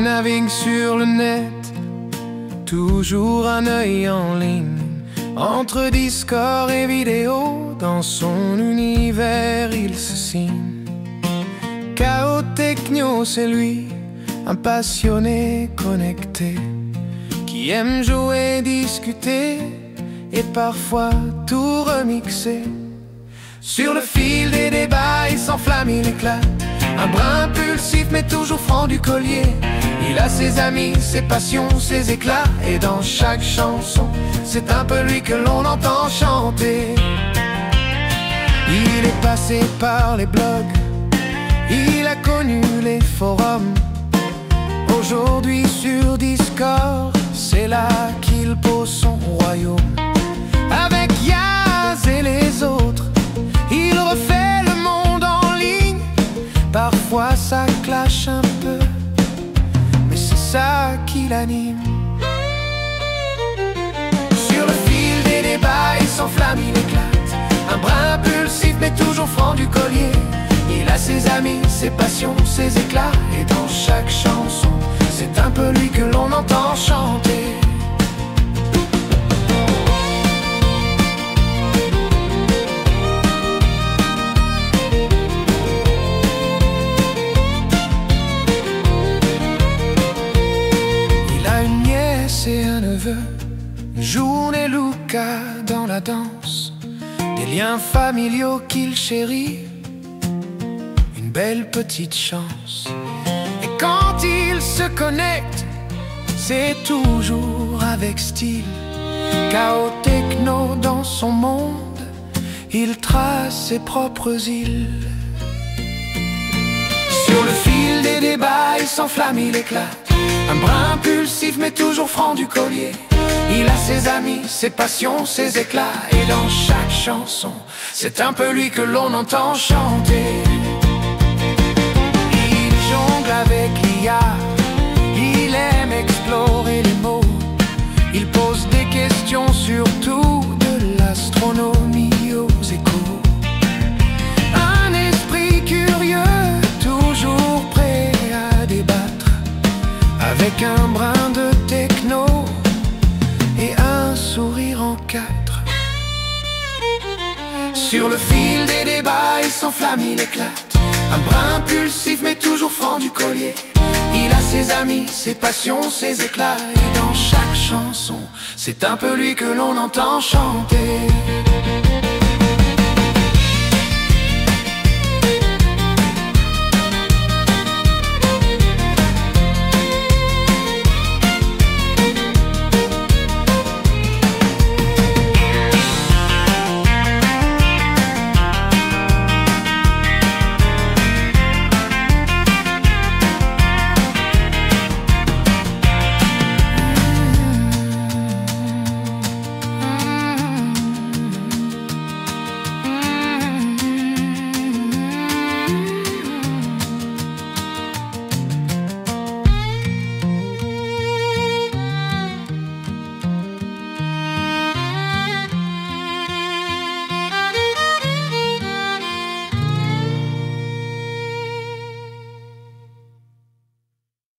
navigue sur le net, toujours un œil en ligne, entre Discord et vidéo, dans son univers il se signe. Chaos Techno, c'est lui, un passionné connecté, qui aime jouer, discuter et parfois tout remixer. Sur le fil des débats, il s'enflamme, il éclate, un brin impulsif mais toujours franc du collier. Il a ses amis, ses passions, ses éclats, et dans chaque chanson, c'est un peu lui que l'on entend chanter. Il est passé par les blogs, il a connu les forums. Aujourd'hui sur Discord, c'est là qu'il pose son royaume. Avec Yaz et les autres, il refait le monde en ligne. Parfois ça clash un peu, mais c'est ça qui l'anime. Sur le fil des débats, il s'enflamme, il éclate, un brin impulsif mais toujours franc du collier. Il a ses amis, ses passions, ses éclats, et dans chaque chanson, c'est un peu lui que l'on entend chanter. Il a une nièce et un neveu, June et Luca dans la danse, des liens familiaux qu'il chérit, une belle petite chance. Et quand il se connecte, c'est toujours avec style. Chaos Techno dans son monde, il trace ses propres îles. Sur le fil des débats, il s'enflamme, il éclate, un brin impulsif mais toujours franc du collier. Il a ses amis, ses passions, ses éclats, et dans chaque chanson, c'est un peu lui que l'on entend chanter. Il jongle avec l'IA, il aime explorer les mots, il pose des questions surtout de l'astronomie aux échos. Un esprit curieux, toujours prêt à débattre, avec un brin de techno et un sourire en quatre. Sur le fil des débats, il s'enflamme, il éclate, un brin impulsif mais toujours franc du collier. Il a ses amis, ses passions, ses éclats, et dans chaque chanson, c'est un peu lui que l'on entend chanter.